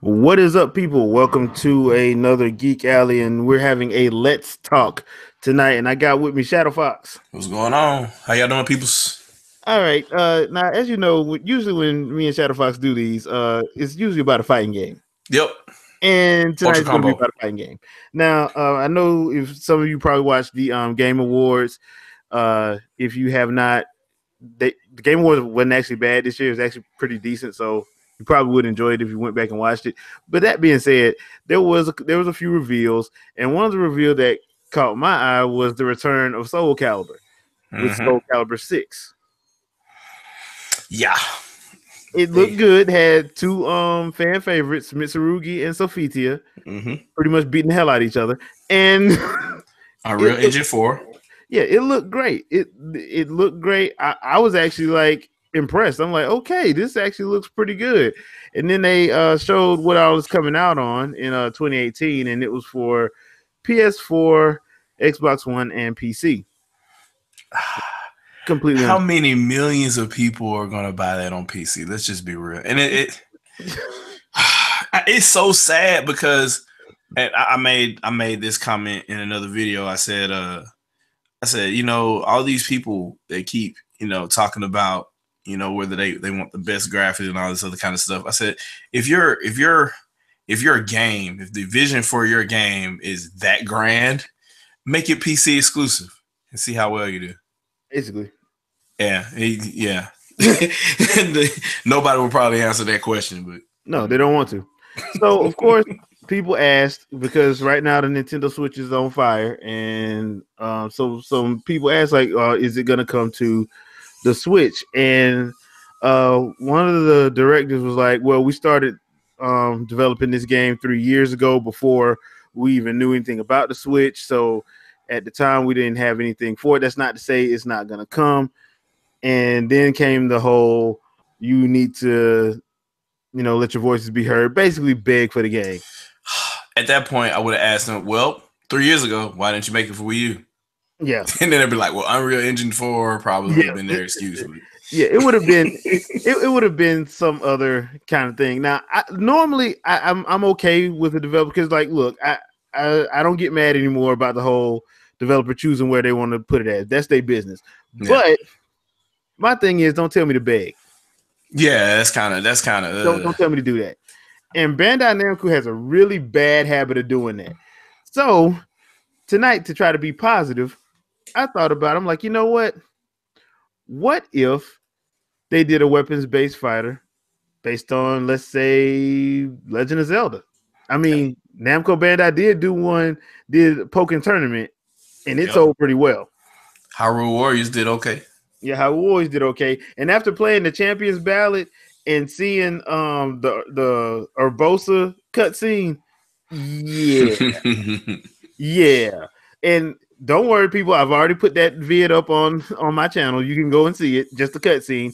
What is up, people? Welcome to another Geek Alley, and we're having a Let's Talk tonight. And I got with me Shadow Fox. What's going on? How y'all doing, peoples? All right. Now, as you know, usually when me and Shadow Fox do these, it's usually about a fighting game. Yep. And Ultra tonight's going to be combo. about a fighting game. Now, I know if some of you probably watched the Game Awards. If you have not, the Game Awards wasn't actually bad this year. It was actually pretty decent. So you probably would enjoy it if you went back and watched it. But that being said, there was a few reveals, and one of the reveals that caught my eye was the return of Soul Calibur with Soul Calibur 6. Yeah. It looked good. Had two fan favorites, Mitsurugi and Sophitia, pretty much beating the hell out of each other. And Unreal Engine 4. Yeah, it looked great. It looked great. I was actually like impressed. I'm like, okay, this actually looks pretty good. And then they showed what I was coming out on in 2018, and it was for PS4, Xbox One, and PC. Completely. How many millions of people are going to buy that on PC? Let's just be real. And it's so sad because, and I made this comment in another video. I said, you know, all these people they keep, you know, talking about, you know, whether they want the best graphics and all this other kind of stuff. I said, if your game, if the vision for your game is that grand, make it PC exclusive and see how well you do. Basically. Yeah. Nobody will probably answer that question, but no, they don't want to. So of course, people asked because right now the Nintendo Switch is on fire, and so some people asked like, is it going to come to the Switch? And one of the directors was like, well, we started developing this game 3 years ago before we even knew anything about the Switch. So at the time we didn't have anything for it. That's not to say it's not going to come. And then came the whole, you need to, you know, let your voices be heard, basically beg for the game. At that point, I would have asked them, well, 3 years ago, why didn't you make it for Wii U? Yeah. And then they'd be like, well, Unreal Engine 4 probably would have been their excuse. Yeah, it would have been it would have been some other kind of thing. Now, normally I'm okay with the developer because, like, look, I don't get mad anymore about the whole developer choosing where they want to put it at. That's their business. Yeah. But my thing is, don't tell me to beg. Yeah, that's kind of. Don't tell me to do that. And Bandai Namco has a really bad habit of doing that. So tonight, to try to be positive, I thought about it. I'm like, you know what? What if they did a weapons-based fighter based on, let's say, Legend of Zelda? I mean, Namco Bandai did a Pokken tournament, and it sold pretty well. Hyrule Warriors did okay. Yeah, Hyrule Warriors did okay. And after playing the Champions Ballad and seeing the Urbosa cutscene, yeah. And don't worry, people. I've already put that vid up on my channel. You can go and see it. Just the cutscene.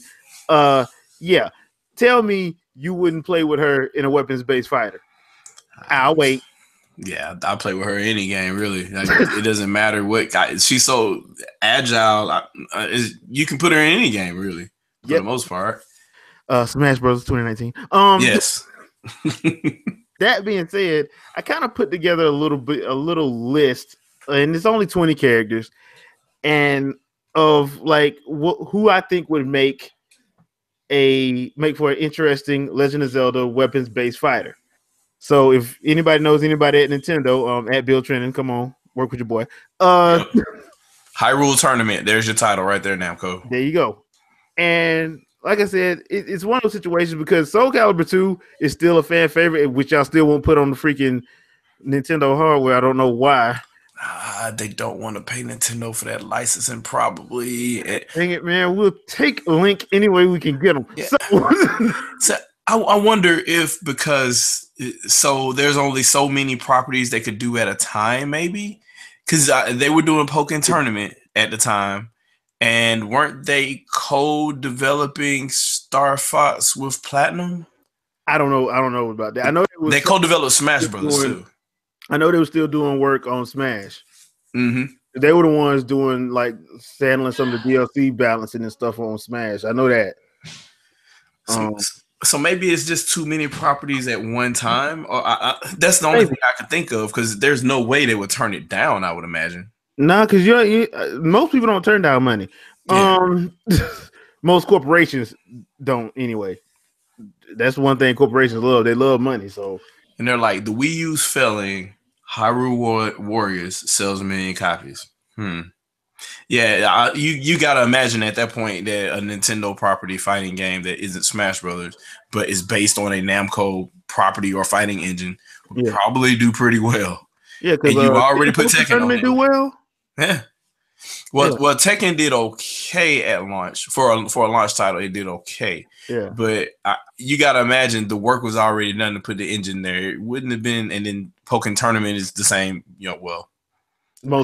Yeah. Tell me you wouldn't play with her in a weapons-based fighter. I'll wait. Yeah, I play with her in any game, really. Like, it doesn't matter what. She's so agile. You can put her in any game, really, for the most part. Smash Bros. 2019. Yes. That being said, I kind of put together a little list, and it's only 20 characters, and of like who I think would make for an interesting Legend of Zelda weapons-based fighter. So if anybody knows anybody at Nintendo, at Bill Trennan, come on, work with your boy. Hyrule Tournament. There's your title right there, Namco. There you go. And like I said, it's one of those situations because Soul Calibur 2 is still a fan favorite, which y'all still won't put on the freaking Nintendo hardware. I don't know why. They don't want to pay Nintendo for that licensing, probably. Dang it, man. We'll take a link any way we can get them. Yeah. So I wonder if because there's only so many properties they could do at a time, maybe because they were doing Pokken Tournament at the time, and weren't they co-developing Star Fox with Platinum? I don't know about that. I know they co-developed Smash Brothers too. I know they were still doing work on Smash. Mm-hmm. They were the ones doing like handling some of the DLC balancing and stuff on Smash. I know that. So maybe it's just too many properties at one time, or that's the only Maybe. thing I could think of because there's no way they would turn it down. I would imagine. Nah, because most people don't turn down money. Yeah. Most corporations don't anyway. That's one thing corporations love. They love money. So, And they're like, the Wii U's failing. Hyrule Warriors sells 1,000,000 copies. Yeah, you got to imagine at that point that a Nintendo property fighting game that isn't Smash Brothers, but is based on a Namco property or fighting engine would probably do pretty well. Yeah, because you already put Tekken on it. Do well. Yeah. Well, Tekken did okay at launch for a launch title. It did okay. Yeah. But you got to imagine the work was already done to put the engine there. It wouldn't have been. And then Pokken Tournament is the same.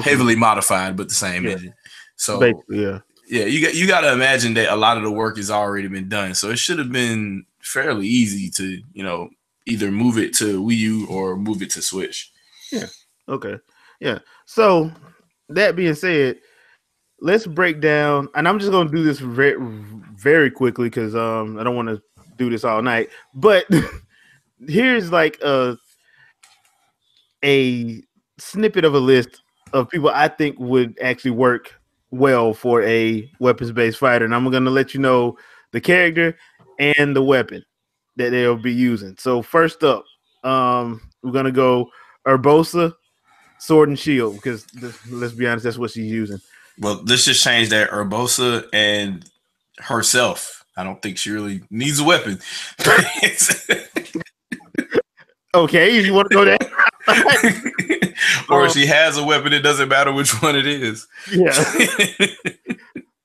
Heavily modified, but the same engine. So basically, you got to imagine that a lot of the work has already been done. So it should have been fairly easy to either move it to Wii U or move it to Switch. Yeah. Okay. Yeah. So that being said, let's break down, and I'm just gonna do this very, very quickly because I don't want to do this all night. But here's like a snippet of a list of people I think would actually work well for a weapons-based fighter, and I'm gonna let you know the character and the weapon that they'll be using. So first up, we're gonna go Urbosa, sword and shield, because let's be honest, that's what she's using. Well, let's just change that. Urbosa and herself. I don't think she really needs a weapon. Okay, if you want to go there. Or if she has a weapon, it doesn't matter which one it is. Yeah.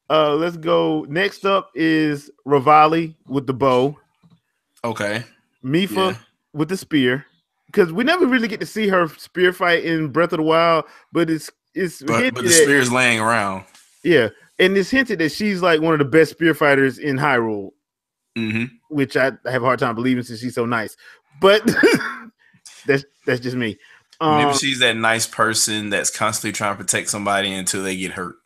Let's go. Next up is Rivali with the bow. Okay. Mipha with the spear. Because we never really get to see her spear fight in Breath of the Wild, but but the spear's laying around. Yeah, and it's hinted that she's like one of the best spear fighters in Hyrule, which I have a hard time believing since she's so nice. But that's just me. Maybe she's that nice person that's constantly trying to protect somebody until they get hurt.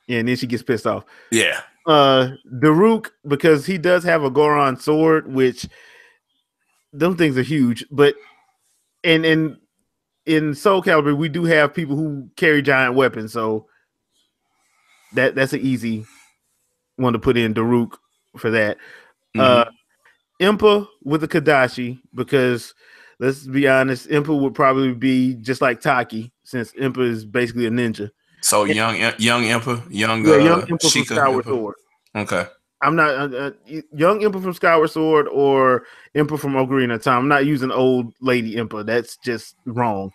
Yeah, and then she gets pissed off. Yeah. Daruk, because he does have a Goron sword, which those things are huge, but in Soul Calibur, we do have people who carry giant weapons, so that's an easy one to put in Daruk for that. Impa with the Kadashi, because let's be honest, Impa would probably be just like Taki, since Impa is basically a ninja. So young Impa, young Impa Sheikah from Skyward Sword. Okay. I'm not young Impa from Skyward Sword or Impa from Ocarina of Time. I'm not using old lady Impa. That's just wrong.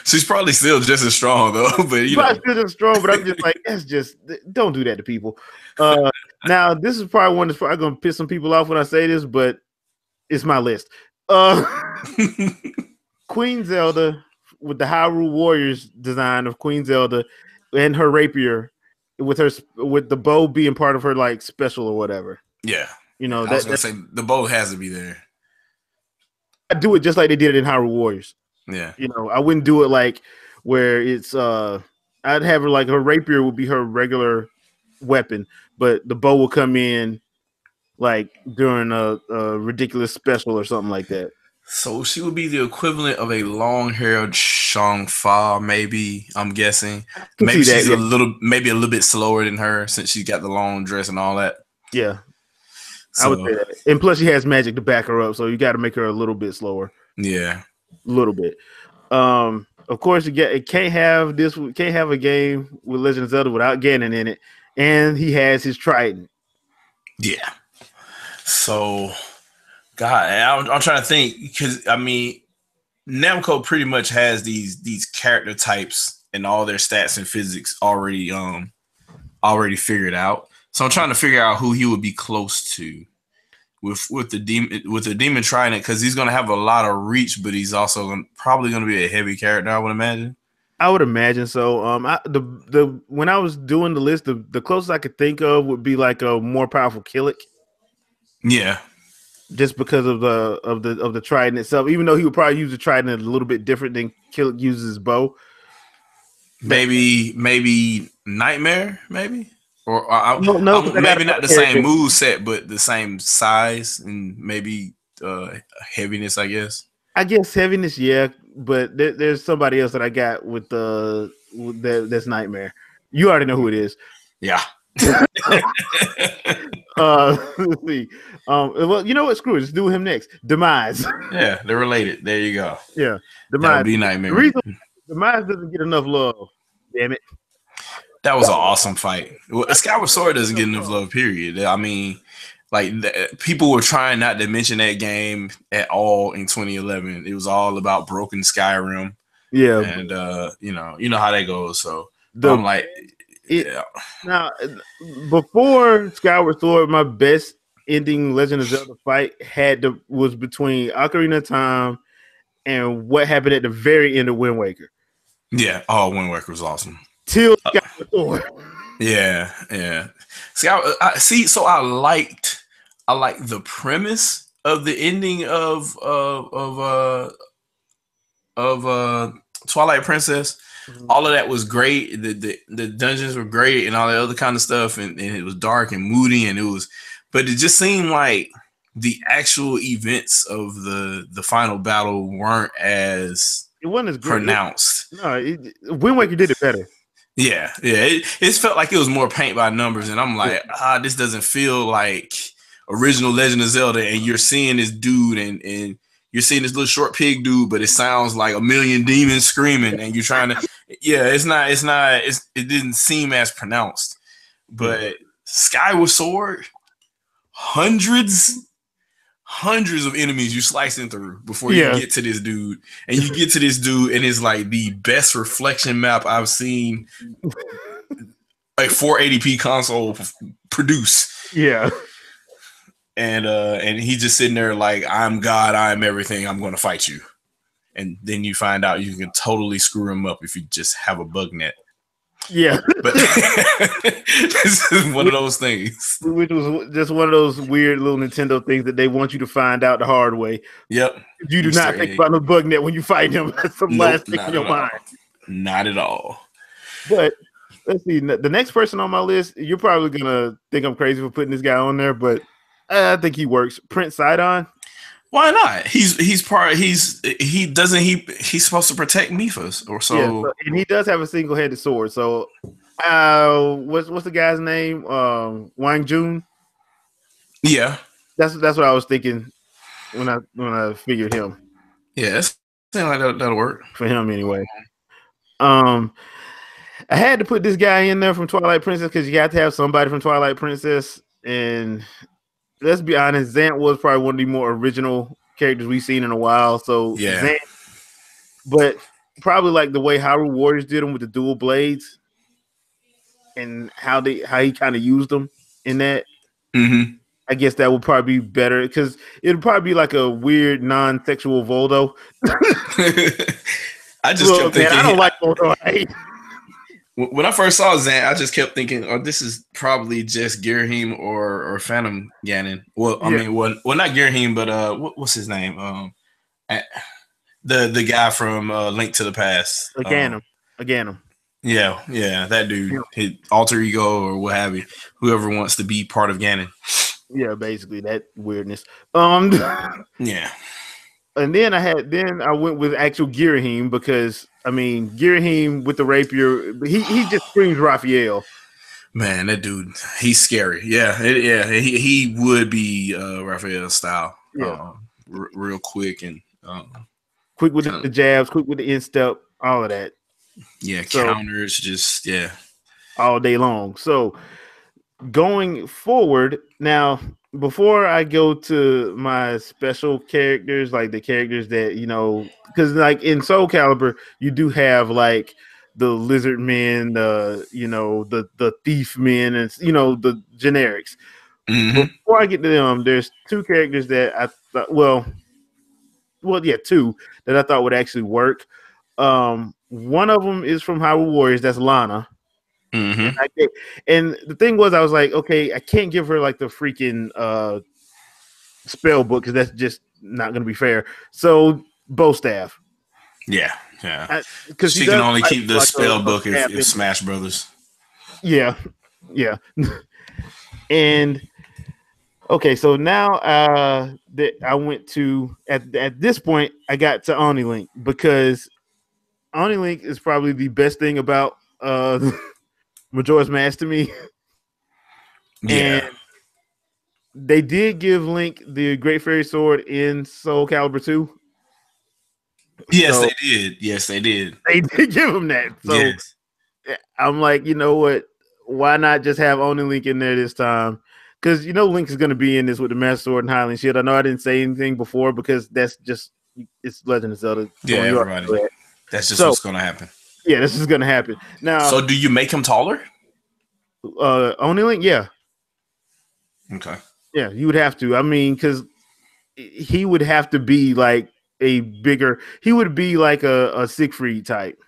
She's probably still just as strong though, but probably still just strong. But I'm just like, don't do that to people. Now this is probably one that's probably gonna piss some people off when I say this, but it's my list. Queen Zelda with the Hyrule Warriors design of Queen Zelda and her rapier, with the bow being part of her like special or whatever. Yeah, I was gonna say the bow has to be there. I do it just like they did it in Hyrule Warriors. Yeah, I wouldn't do it like where it's I'd have her like her rapier would be her regular weapon, but the bow will come in like during a ridiculous special or something like that. So she would be the equivalent of a long-haired Shang-Fa, maybe. I'm guessing. Maybe she's a little bit slower than her since she's got the long dress and all that. Yeah, so, I would say that. And plus, she has magic to back her up, so you got to make her a little bit slower. Yeah, a little bit. Of course, it can't have this. Can't have a game with Legend of Zelda without Ganon in it, and he has his trident. Yeah. So. God, I'm trying to think because Namco pretty much has these character types and all their stats and physics already figured out. So I'm trying to figure out who he would be close to with the demon trident, because he's going to have a lot of reach, but he's also probably going to be a heavy character, I would imagine. I would imagine so. When I was doing the list, the closest I could think of would be like a more powerful Killick. Yeah. Just because of the trident itself, even though he would probably use the trident a little bit different than Killick uses his bow. Maybe Nightmare, maybe. Or No, maybe not the same move set, but the same size and maybe heaviness, I guess. I guess heaviness, yeah. But there's somebody else that I got with that's Nightmare. You already know who it is. Yeah. Let's see. Well, you know what? Screw it. Let's do him next. Demise. Yeah, they're related. There you go. Yeah, Demise. That would be Nightmare. The reason Demise doesn't get enough love. Damn it. That was an awesome fight. Well, Skyward Sword doesn't get enough love, period. I mean, like people were trying not to mention that game at all in 2011. It was all about broken Skyrim. Yeah. And you know how that goes. So I'm like, yeah. Now, before Skyward Sword, my best ending Legend of Zelda fight was between Ocarina of Time and what happened at the very end of Wind Waker. Yeah. Oh, Wind Waker was awesome. Till Skyward Sword. Yeah. See, so I liked the premise of the ending of Twilight Princess. Mm-hmm. All of that was great. The dungeons were great and all that other kind of stuff, and it was dark and moody, but it just seemed like the actual events of the final battle weren't as pronounced. Wind Waker did it better. Yeah. It felt like it was more paint by numbers, and I'm like, this doesn't feel like original Legend of Zelda. And you're seeing this dude, and you're seeing this little short pig dude, but it sounds like a million demons screaming, and you're trying to. Yeah, it didn't seem as pronounced. But Skyward Sword, hundreds of enemies you slicing through before you get to this dude. And you get to this dude, and it's like the best reflection map I've seen a 480p console produce. Yeah. And he's just sitting there like, I'm God, I'm everything, I'm gonna fight you. And then you find out you can totally screw him up if you just have a bug net. Yeah. But this is one of those things. Which was just one of those weird little Nintendo things that they want you to find out the hard way. Yep. You do not think about the bug net when you fight him. That's the last thing in your mind. Not at all. But let's see. The next person on my list, you're probably going to think I'm crazy for putting this guy on there, but I think he works. Prince Sidon. Why not? He's supposed to protect Mipha's or so. Yeah, and he does have a single-handed sword. So, what's the guy's name? Wang Jun. Yeah, that's what I was thinking when I figured him. Yeah, it seems like that'll work for him anyway. I had to put this guy in there from Twilight Princess because you got to have somebody from Twilight Princess, and let's be honest, Zant was probably one of the more original characters we've seen in a while. So yeah, Zant, but probably like the way Hyrule Warriors did him with the dual blades and how he kind of used them in that. Mm-hmm. I guess that would probably be better because it'd probably be like a weird non-sexual Voldo. I just kept thinking, I don't like Voldo. When I first saw Zant, I just kept thinking, "Oh, this is probably just Girahim or Phantom Ganon." Well, I mean, well, not Girahim, but what's his name? The guy from Link to the Past. Ganon. Yeah, that dude, his alter ego or what have you, whoever wants to be part of Ganon. Yeah, basically that weirdness. Yeah. And then I went with actual Girahim because I mean Girahim with the rapier, he just screams Raphael. Man, that dude, he's scary. Yeah, he would be Raphael style. Yeah. Real quick and quick with the jabs, quick with the instep, all of that. Yeah, counters, just all day long. So going forward now. Before I go to my special characters, like the characters that, because like in Soul Calibur, you do have like the lizard men, the thief men, and the generics. Mm-hmm. Before I get to them, there's two characters that I thought, two that I thought would actually work. One of them is from Hyrule Warriors, that's Lana. Mm-hmm. And the thing was, I was like, okay, I can't give her like the freaking spell book because that's just not going to be fair. So bow staff. Yeah. Because she can only keep the spell book if Smash Brothers. Yeah. Yeah. And okay, so now that I went to at this point I got to OmniLink because OmniLink is probably the best thing about Majora's Mask to me. And Yeah. they did give Link the Great Fairy Sword in Soul Calibur 2. Yes, So they did. Yes, they did. they did give him that. So Yes. I'm like, you know what? Why not just have only Link in there this time? Because you know Link is going to be in this with the Master Sword and Highland Shield. I know I didn't say anything before because that's just it's Legend of Zelda. Yeah, Come on, you already everybody. know that. That's just So what's gonna happen. yeah, this is going to happen now. So do you make him taller? Only Link, yeah, Okay. yeah, you would have to. I mean, because he would have to be like a bigger. He would be like a Siegfried type.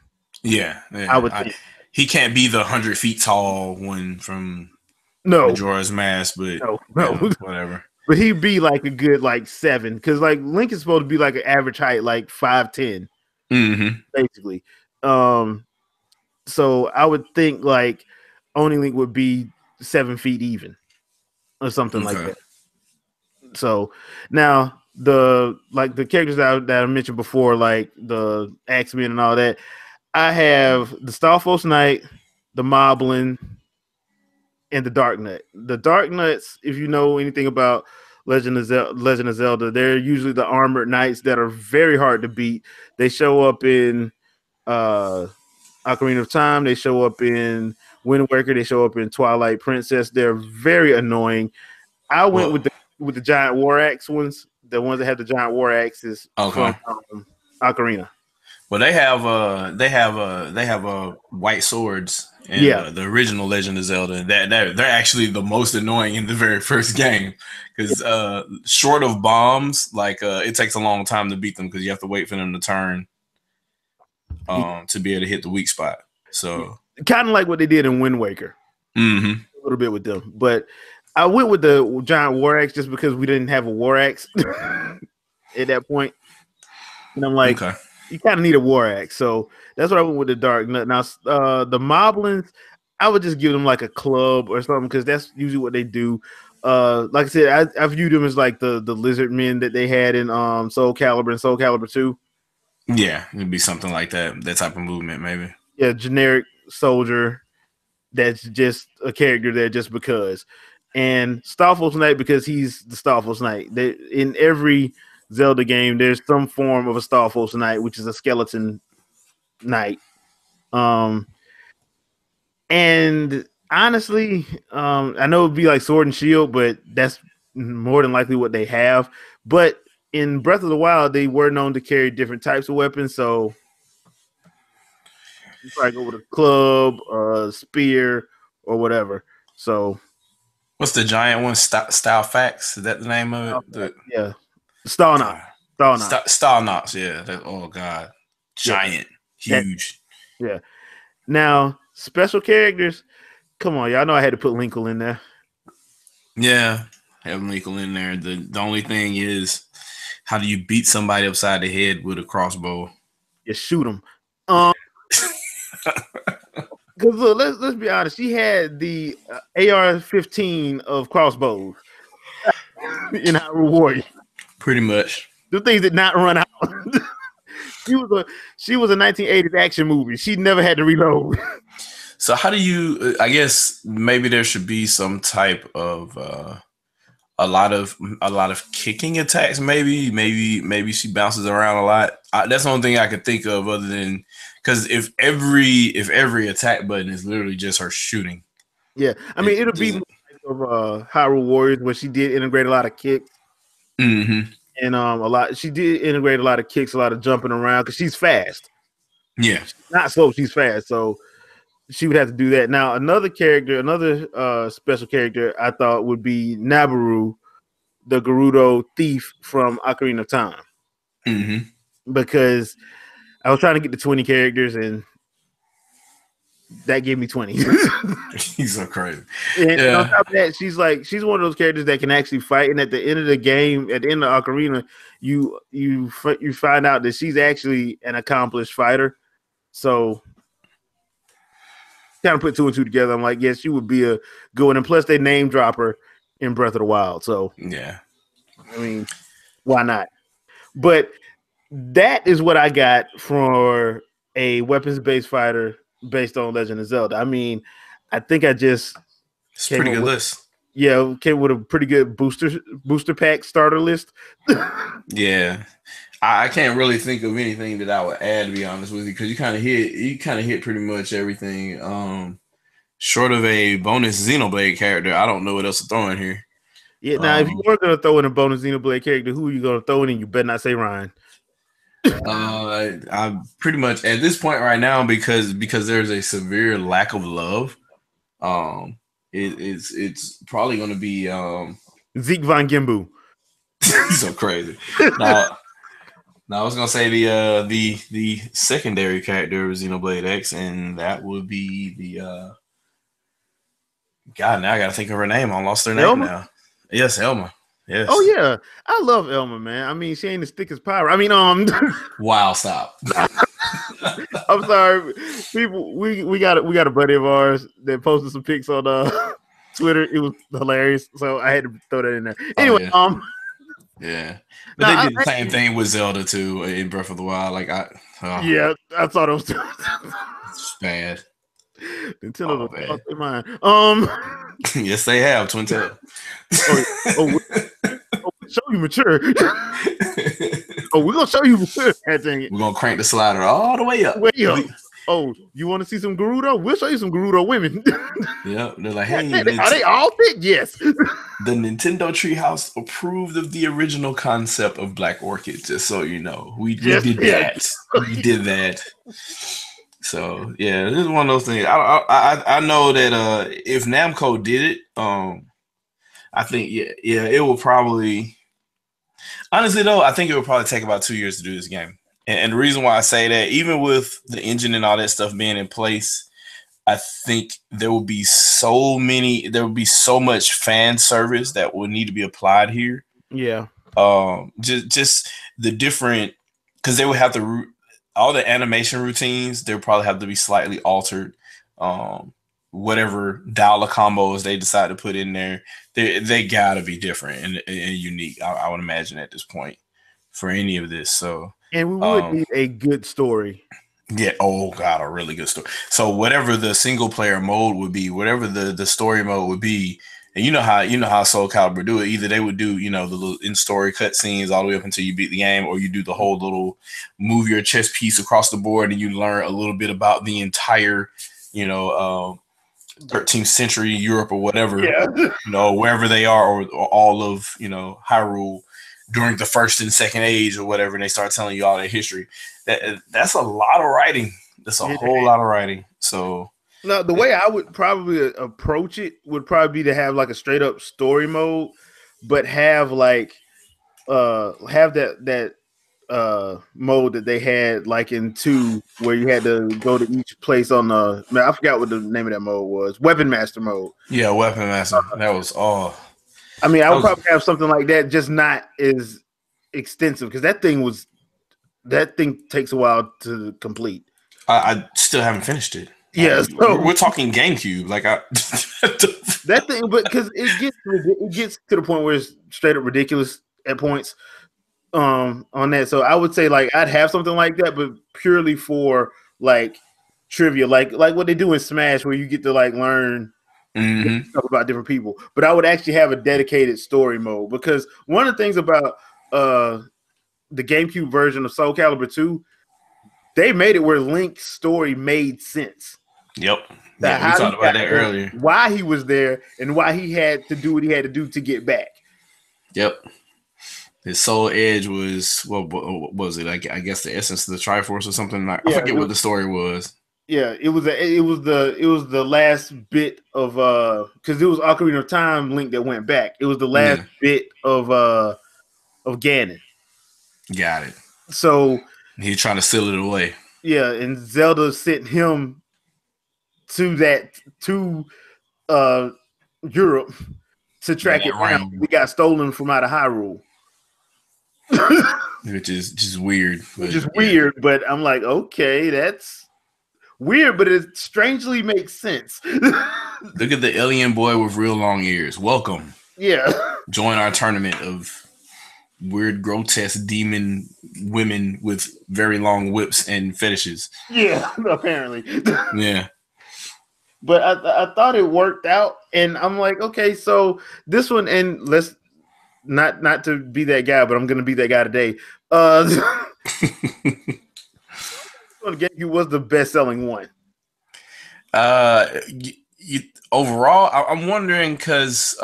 Yeah, I yeah. would think. He can't be the 100 feet tall one from No, Majora's Mask, but no, you no. know, whatever. But he'd be like a good like 7 because like Link is supposed to be like an average height, like 5'10", Mm-hmm. basically. Um, so I would think like Oni Link would be 7 feet even or something like Okay. that. So now the characters that I mentioned before, like the Axemen and all that, I have the Starforce Knight, the Moblin, and the Dark Nut. The Dark Nuts, if you know anything about Legend of Zelda, they're usually the armored knights that are very hard to beat. They show up in uh, Ocarina of Time. They show up in Wind Waker. They show up in Twilight Princess. They're very annoying. I went Well, with the giant war axe ones, the ones that have the giant war axes from okay. Ocarina. Well, they have white swords in Yeah, the original Legend of Zelda. That they're actually the most annoying in the very first game because short of bombs, like it takes a long time to beat them because you have to wait for them to turn to be able to hit the weak spot. So, kind of like what they did in Wind Waker. mm-hmm. A little bit with them, but I went with the giant war axe just because we didn't have a war axe at that point, and I'm like, Okay. you kind of need a war axe, so that's what I went with the Dark Nut. Now, the Moblins, I would just give them like a club or something because that's usually what they do. Like I said, I view them as like the lizard men that they had in Soul Calibur and Soul Calibur 2. Yeah, it'd be something like that. That type of movement, maybe. Yeah, generic soldier that's just a character there just because. And Starfall Knight because he's the Starfall Knight. In every Zelda game, there's some form of a Starfall Knight, which is a skeleton knight. And honestly, I know it'd be like Sword and Shield, but that's more than likely what they have. But in Breath of the Wild, they were known to carry different types of weapons, so you probably go with a club, a spear, or whatever. So What's the giant one? Style Facts? Is that the name of it? yeah, Star Knot. God. Star Knot. Style Knots. Yeah. Oh God. Giant. Yeah, Huge. yeah. Now, special characters. Come on, y'all know I had to put Linkle in there. Yeah. Have Michael in there. The only thing is, how do you beat somebody upside the head with a crossbow? You shoot them. Because look, let's be honest. She had the AR-15 of crossbows in Hyrule Warriors. Pretty much. The things did not run out. she was a 1980s action movie. She never had to reload. So how do you? I guess maybe there should be some type of a lot of kicking attacks. Maybe she bounces around a lot. That's the only thing I could think of other than because if every attack button is literally just her shooting. Yeah, I mean it'll be more of Hyrule Warriors where she did integrate a lot of kicks. Mm-hmm. And she did integrate a lot of kicks, a lot of jumping around because she's fast. Yeah, She's not slow, she's fast. So she would have to do that. Now, another special character I thought would be Nabaru, the Gerudo thief from Ocarina of Time. Mm-hmm. Because I was trying to get to 20 characters and that gave me 20. He's so crazy. And on top of that, she's one of those characters that can actually fight. And at the end of the game, at the end of Ocarina, you find out that she's actually an accomplished fighter. So kind of put two and two together. I'm like, yes, she would be a good one. And plus, they name drop her in Breath of the Wild. So, yeah. I mean, why not? But that is what I got for a weapons-based fighter based on Legend of Zelda. I mean, I think I just it's a pretty good list. Yeah, came with a pretty good booster pack starter list. Yeah. I can't really think of anything that I would add, to be honest with you, because you kind of hit pretty much everything. Short of a bonus Xenoblade character, I don't know what else to throw in here. Yeah, now if you were gonna throw in a bonus Xenoblade character, who are you gonna throw in? And you better not say Ryan. I'm pretty much at this point right now because there's a severe lack of love. It's probably gonna be Zeke Von Gimbu. so crazy. Now I was gonna say the secondary character of Xenoblade X, and that would be the God. Now I gotta think of her name. I lost her name now. Yes, Elma. Yes. Oh yeah, I love Elma, man. I mean, she ain't as thick as Pyra. I mean, Wow, stop. I'm sorry, people. We got a buddy of ours that posted some pics on Twitter. It was hilarious, so I had to throw that in there. Anyway, yeah. But they did the same thing with Zelda too in Breath of the Wild. Like yeah, I thought it was it's bad. Nintendo lost their mind. Yes, they have Twin Tail. Show you mature. We're gonna show you mature. We're gonna crank the slider all the way up. Oh, you want to see some Gerudo? We'll show you some Gerudo women. Yeah, they're like, hey, are they all thick? Yes. The Nintendo Treehouse approved of the original concept of Black Orchid. Just so you know, we did that. We did that. So yeah, this is one of those things. I know that if Namco did it, I think it will probably. Honestly though, I think it would probably take about 2 years to do this game. And the reason why I say that, even with the engine and all that stuff being in place, I think there will be so much fan service that will need to be applied here. Yeah. Just the different, because they would have to all the animation routines. They'll probably have to be slightly altered. Whatever dial of combos they decide to put in there, they gotta be different and unique. I would imagine at this point for any of this. So. And we would need a good story. Yeah. Oh God, a really good story. So whatever the single player mode would be, whatever the story mode would be, and you know how Soul Calibur do it. Either they would do the little in story cutscenes all the way up until you beat the game, or you do the whole little move your chess piece across the board and you learn a little bit about the entire 13th century Europe or whatever, wherever they are, or all of Hyrule during the first and second age or whatever, and they start telling you all their history. That's a lot of writing. That's a whole lot of writing. So now the way I would probably approach it would probably be to have like a straight up story mode, but have like that mode that they had like in 2, where you had to go to each place on the. Man, I forgot what the name of that mode was. Weapon Master mode. Yeah, Weapon Master. That was all. I mean, I would probably have something like that, just not as extensive, because that thing takes a while to complete. I still haven't finished it. Yeah, we're talking GameCube. Like that thing, but because it gets to the point where it's straight up ridiculous at points. On that, so I would say like I'd have something like that, but purely for like trivia, like what they do in Smash, where you get to like learn. Stuff about different people, but I would actually have a dedicated story mode, because one of the things about the GameCube version of Soul Calibur 2, they made it where Link's story made sense. Yep. Yeah, we talked about that earlier. Why he was there and why he had to do what he had to do to get back. Yep. His soul edge was what was it? I guess the essence of the Triforce or something. I forget what the story was. Yeah, it was the last bit of because it was Ocarina of Time Link that went back. It was the last bit of Ganon. Got it. So he's trying to seal it away. Yeah, and Zelda sent him to Europe to track it down. We got stolen from out of Hyrule. Which is just weird. Weird, but I'm like, okay, that's weird, but it strangely makes sense. Look at the alien boy with real long ears. Welcome. Yeah. Join our tournament of weird, grotesque demon women with very long whips and fetishes. Yeah, apparently. Yeah. But I thought it worked out, and I'm like, okay, so this one, and let's not to be that guy, but I'm gonna be that guy today. GameCube was the best selling one. Overall, I'm wondering because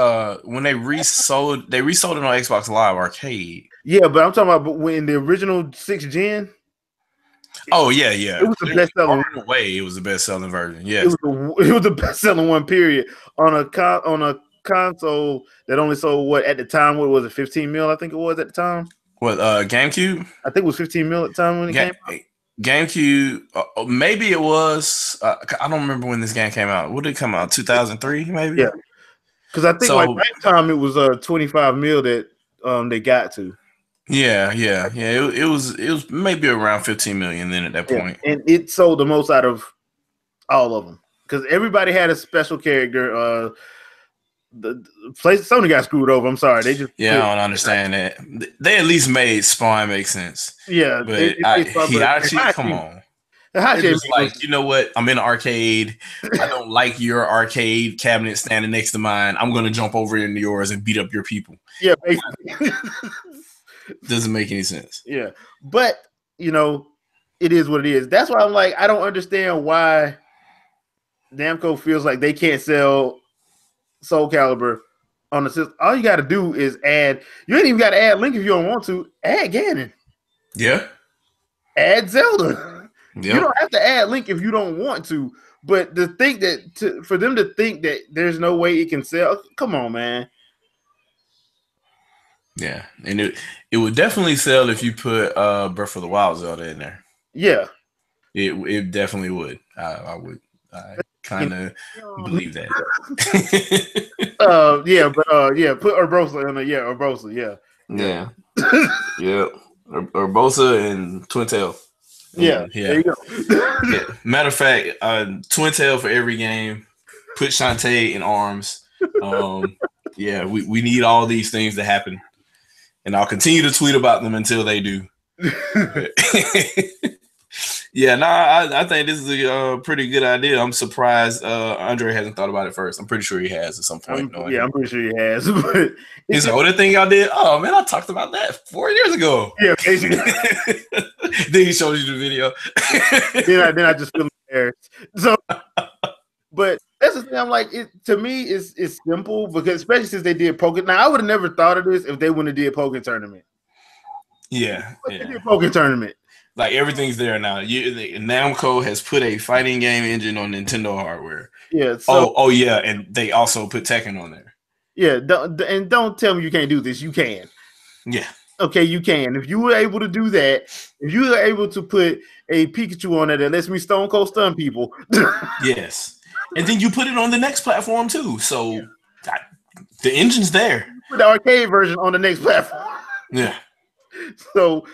when they resold it on Xbox Live Arcade. Yeah, but I'm talking about when the original 6th gen. Oh yeah. It was the best selling one. It was the best selling version. Yeah, it was the best selling one. Period. On a console that only sold what at the time? What was it? 15 mil? I think it was at the time. What GameCube? I think it was 15 mil at the time when it came out. GameCube, maybe it was. I don't remember when this game came out. What did it come out? 2003, maybe. Yeah, because I think like that time it was 25 mil that they got to. Yeah. It was maybe around 15 million then at that point, and it sold the most out of all of them because everybody had a special character. The place Sony got screwed over. I'm sorry, they just I don't understand that. They at least made Spawn make sense. Yeah, but Hidachi, come on. It's like, you know what? I'm in an arcade. I don't like your arcade cabinet standing next to mine. I'm gonna jump over into yours and beat up your people. Yeah, basically. Doesn't make any sense. Yeah, but you know, it is what it is. That's why I'm like, I don't understand why Namco feels like they can't sell Soul Calibur on the system. All you got to do is add. You ain't even got to add Link if you don't want to. Add Ganon. Yeah. Add Zelda. Yep. You don't have to add Link if you don't want to. But to think that for them to think that there's no way it can sell, come on, man. Yeah, and it would definitely sell if you put Breath of the Wild Zelda in there. Yeah, it definitely would. I kind of believe that. Put Urbosa in there. Yeah, Urbosa. Yeah. Yeah. Urbosa and Twin Tail. Yeah. There you go. Yeah. Matter of fact, Twin Tail for every game. Put Shantae in arms. We need all these things to happen, and I'll continue to tweet about them until they do. I think this is a pretty good idea. I'm surprised Andre hasn't thought about it first. I'm pretty sure he has at some point. I'm pretty sure he has. But he's like, "Oh, the thing y'all did? Oh man, I talked about that 4 years ago." Yeah, basically. Then he shows you the video. then I just feel embarrassed. So, but that's the thing. I'm like, to me, it's simple because especially since they did Pokken. Now, I would have never thought of this if they wouldn't have did Pokken tournament. Yeah, They did Pokken tournament. Like everything's there now. Namco has put a fighting game engine on Nintendo hardware. Yeah. So, and they also put Tekken on there. Yeah, don't tell me you can't do this. You can. Yeah. Okay, you can. If you were able to do that, if you were able to put a Pikachu on there that lets me Stone Cold stun people. Yes. And then you put it on the next platform too. So the engine's there. Put the arcade version on the next platform. Yeah. So,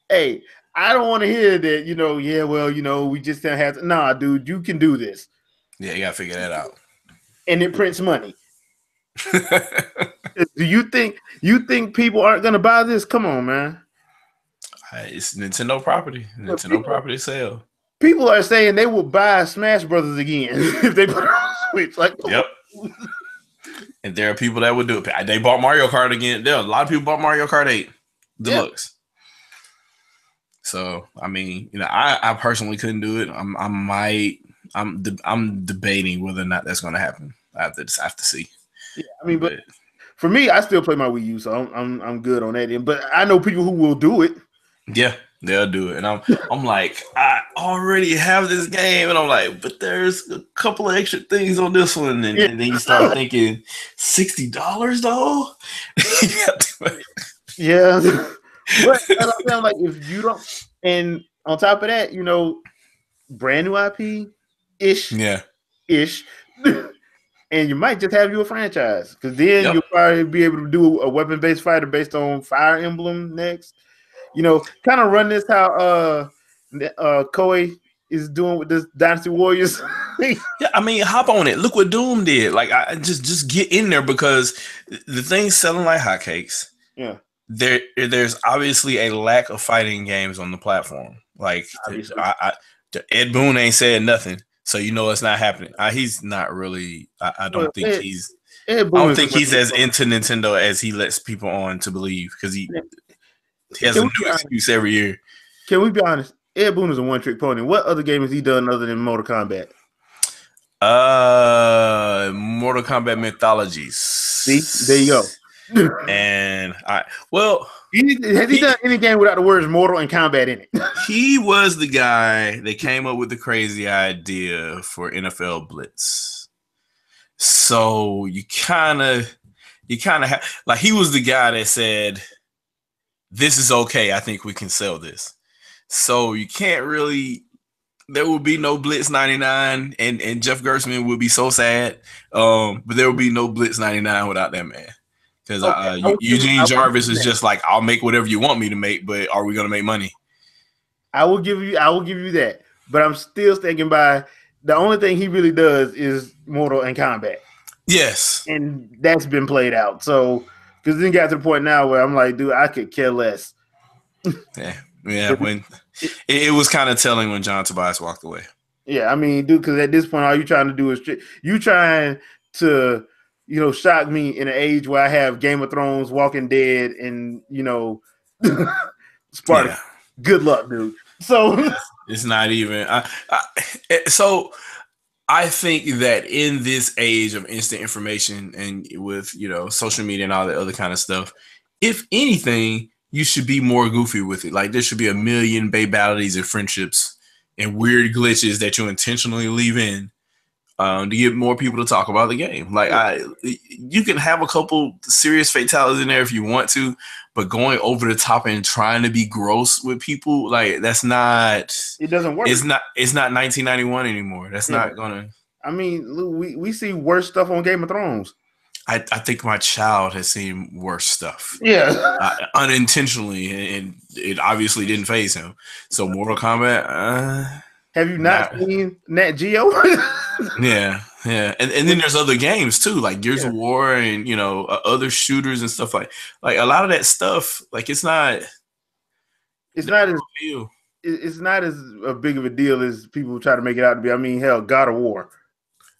hey, I don't want to hear that, we just don't have to. Nah, dude, you can do this. Yeah, you got to figure that out. And it prints money. Do you think people aren't going to buy this? Come on, man. It's Nintendo property. Property sale. People are saying they will buy Smash Brothers again if they put it on Switch. Like, yep. And there are people that would do it. They bought Mario Kart again. There are a lot of people bought Mario Kart 8 Deluxe. Yeah. So I mean, I personally couldn't do it. I'm debating whether or not that's going to happen. I have to see. Yeah, I mean, but for me, I still play my Wii U, so I'm good on that end. But I know people who will do it. Yeah, they'll do it, and I'm like, I already have this game, and I'm like, but there's a couple of extra things on this one, and then you start thinking $60 though. Yeah. But I'm like, if you don't, and on top of that, brand new IP ish, and you might just have you a franchise because then you'll probably be able to do a weapon-based fighter based on Fire Emblem next. Kind of run this how Koei is doing with this Dynasty Warriors. Yeah, I mean, hop on it. Look what Doom did. Like, I just get in there because the thing's selling like hotcakes. Yeah, there's obviously a lack of fighting games on the platform. Like, Ed Boon ain't said nothing, so you know it's not happening. He's not really. I don't think he's. I don't think he's as into Nintendo as he lets people on to believe, because he has a new excuse every year. Can we be honest? Ed Boon is a one-trick pony. What other game has he done other than Mortal Kombat? Mortal Kombat Mythologies. See, there you go. And has he done any game without the words Mortal and Kombat in it? He was the guy that came up with the crazy idea for NFL Blitz. So you kind of have, like, he was the guy that said, "This is okay. I think we can sell this." So you can't really. There will be no Blitz 99, and Jeff Gerstmann would be so sad. But there will be no Blitz 99 without that man. Because Eugene Jarvis is just like, I'll make whatever you want me to make, but are we going to make money? I will give you that. But I'm still sticking by the only thing he really does is Mortal and Kombat. Yes. And that's been played out. So, because then got to the point now where I'm like, dude, I could care less. Yeah, when it was kind of telling when John Tobias walked away. Yeah, I mean, dude, because at this point, all you're trying to do is you trying to, shock me in an age where I have Game of Thrones, Walking Dead, and Spartacus. Yeah. Good luck, dude. So it's not even. So I think that in this age of instant information and with social media and all that other kind of stuff, if anything, you should be more goofy with it. Like, there should be a million babalities and friendships and weird glitches that you intentionally leave in to get more people to talk about the game. Like, you can have a couple serious fatalities in there if you want to, but going over the top and trying to be gross with people, like, that's not. It doesn't work. It's not 1991 anymore. That's not gonna. I mean, we see worse stuff on Game of Thrones. I think my child has seen worse stuff. Yeah. Unintentionally, and it obviously didn't faze him. So Mortal Kombat. Have you not seen Nat Geo? Yeah. And then there's other games too, like Gears of War and other shooters and stuff like a lot of that stuff. Like, it's not as a big of a deal as people try to make it out to be. I mean, hell, God of War.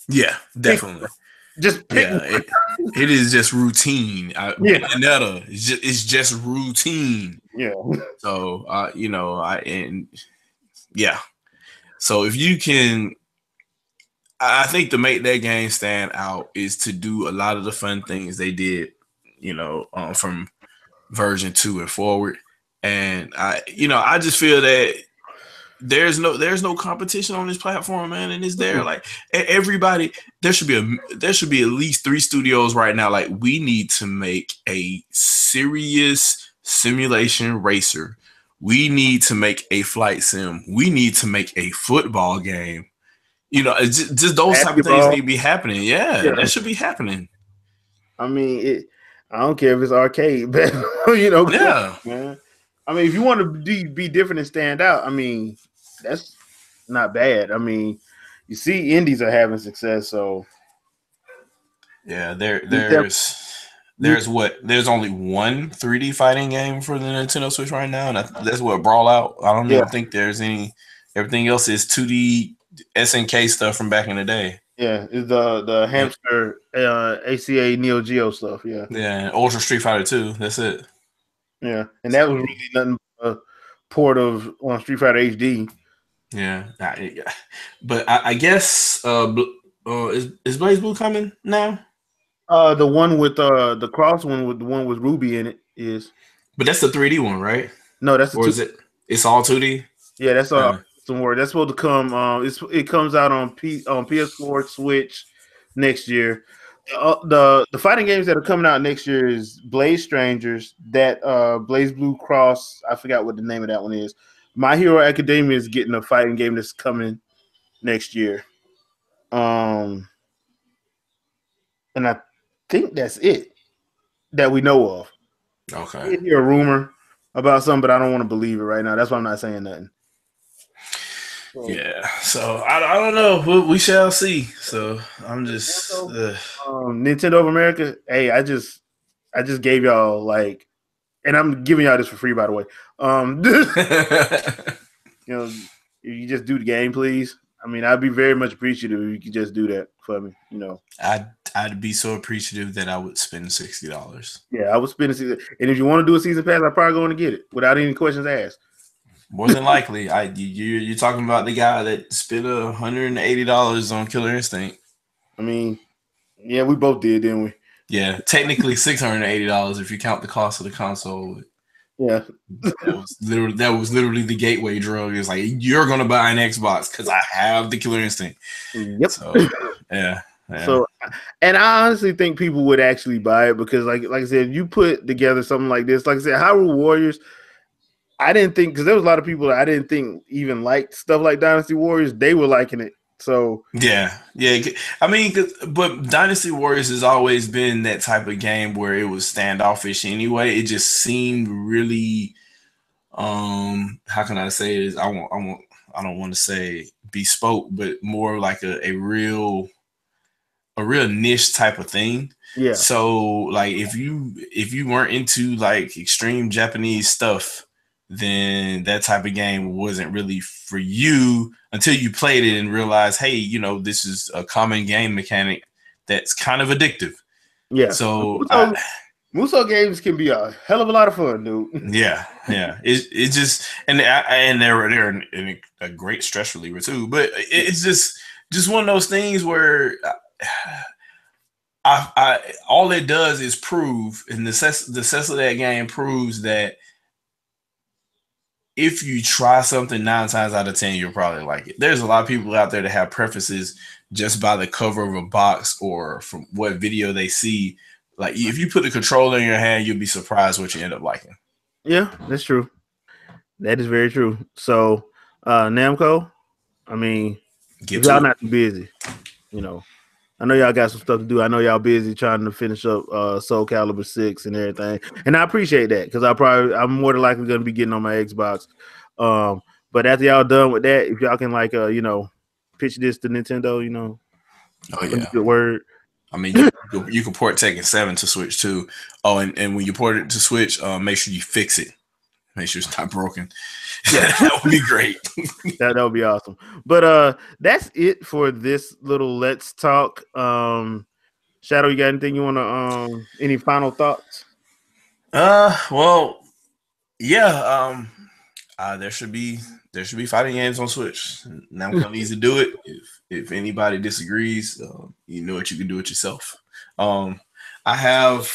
Yeah, definitely. It is just routine. Bayonetta, it's just routine. Yeah. So So if you can, I think to make that game stand out is to do a lot of the fun things they did, from version 2 and forward. And I just feel that there's no competition on this platform, man, and it's there. Like, everybody, there should be at least 3 studios right now. Like, we need to make a serious simulation racer. We need to make a flight sim. We need to make a football game. Just those type of things need to be happening. Yeah, that should be happening. I mean, I don't care if it's arcade, but Yeah, man. I mean, if you want to be different and stand out, I mean, that's not bad. I mean, you see indies are having success, so yeah, there's only one 3D fighting game for the Nintendo Switch right now, and that's what Brawlout. I don't even think there's any. Everything else is 2D SNK stuff from back in the day. Yeah, it's the hamster ACA Neo Geo stuff. Yeah, and Ultra Street Fighter 2. That's it. Yeah, and that was really nothing but a port of Street Fighter HD. Yeah, but I guess is Blaze Blue coming now? The one with the cross one with the one with Ruby in it is. But that's the 3D one, right? No, that's the. Or is it? It's all 2D. Yeah, that's all. Some word that's supposed to come. It comes out on PS4, Switch next year. The fighting games that are coming out next year is Blaze Strangers, that Blaze Blue Cross. I forgot what the name of that one is. My Hero Academia is getting a fighting game that's coming next year. And I think that's it that we know of. Okay. I hear a rumor about something, but I don't want to believe it right now. That's why I'm not saying nothing. Yeah. So I don't know. We shall see. So I'm just. Nintendo of America. Hey, I just gave y'all like, and I'm giving y'all this for free, by the way. You know, if you just do the game, please. I mean, I'd be very much appreciative if you could just do that for me. You know, I'd be so appreciative that I would spend $60. yeah, I would spend a season, and if you want to do a season pass, I'm probably going to get it without any questions asked. More than likely, you're talking about the guy that spent $180 on Killer Instinct. I mean, yeah, we both did, didn't we? Yeah, technically $680 if you count the cost of the console. Yeah, that was literally the gateway drug. It's like, you're gonna buy an Xbox because I have the Killer Instinct. Yep. So yeah. So, and I honestly think people would actually buy it because, like I said, you put together something like this. Like I said, Hyrule Warriors. I didn't think, because there was a lot of people that I didn't think even liked stuff like Dynasty Warriors. They were liking it. So yeah. I mean, but Dynasty Warriors has always been that type of game where it was standoffish anyway. It just seemed really, how can I say it? I don't want to say bespoke, but more like a real niche type of thing. yeah. So like if you weren't into like extreme Japanese stuff, then that type of game wasn't really for you until you played it and realized, hey, this is a common game mechanic that's kind of addictive. Yeah. So Muso games can be a hell of a lot of fun, dude. Yeah. It just and they're a great stress reliever too. But it's just one of those things where I all it does is prove, and the success of that game proves that if you try something 9 times out of 10, you'll probably like it. There's a lot of people out there that have preferences just by the cover of a box or from what video they see. Like if you put the controller in your hand, you'll be surprised what you end up liking. Yeah, that's true. That is very true. So, Namco, I mean, if y'all not too busy, I know y'all got some stuff to do. I know y'all busy trying to finish up Soul Calibur 6 and everything. And I appreciate that because I'm more than likely going to be getting on my Xbox. But after y'all done with that, if y'all can pitch this to Nintendo, oh yeah, good word. I mean, you can port Tekken 7 to Switch too. Oh, and when you port it to Switch, make sure you fix it. Make sure it's not broken. Yeah, that would be great. that would be awesome. But that's it for this little Let's Talk. Shadow, you got anything you want to any final thoughts? Well, yeah. There should be fighting games on Switch. Namco needs to do it. If anybody disagrees, you know what you can do it yourself. I have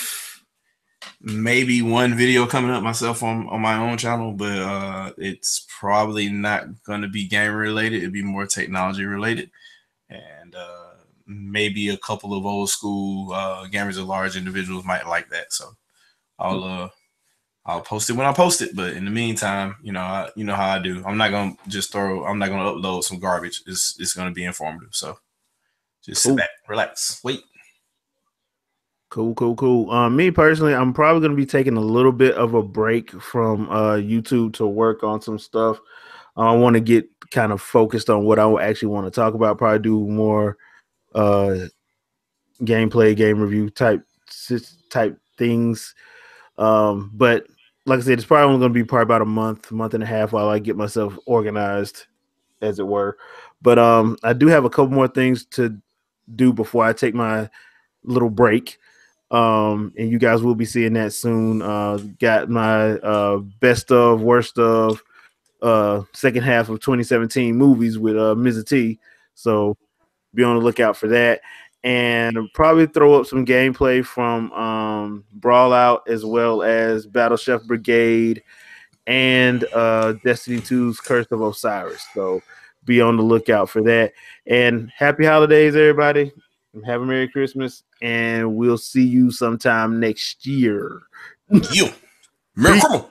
maybe one video coming up myself on my own channel, but it's probably not going to be game related. It'd be more technology related, and maybe a couple of old school gamers or large individuals might like that. So I'll post it when I post it. But in the meantime, you know how I do. I'm not gonna upload some garbage. It's gonna be informative. So just sit back, relax, wait. Cool. Me personally, I'm probably going to be taking a little bit of a break from YouTube to work on some stuff. I want to get kind of focused on what I actually want to talk about. Probably do more gameplay, game review type things. But like I said, it's probably only going to be probably about a month and a half while I get myself organized, as it were. But I do have a couple more things to do before I take my little break. And you guys will be seeing that soon. Got my best of, worst of second half of 2017 movies with Mrs. T. So be on the lookout for that. And probably throw up some gameplay from Brawl Out as well as Battle Chef Brigade and Destiny 2's Curse of Osiris. So be on the lookout for that. And happy holidays, everybody. Have a Merry Christmas, and we'll see you sometime next year. You. Merry Christmas.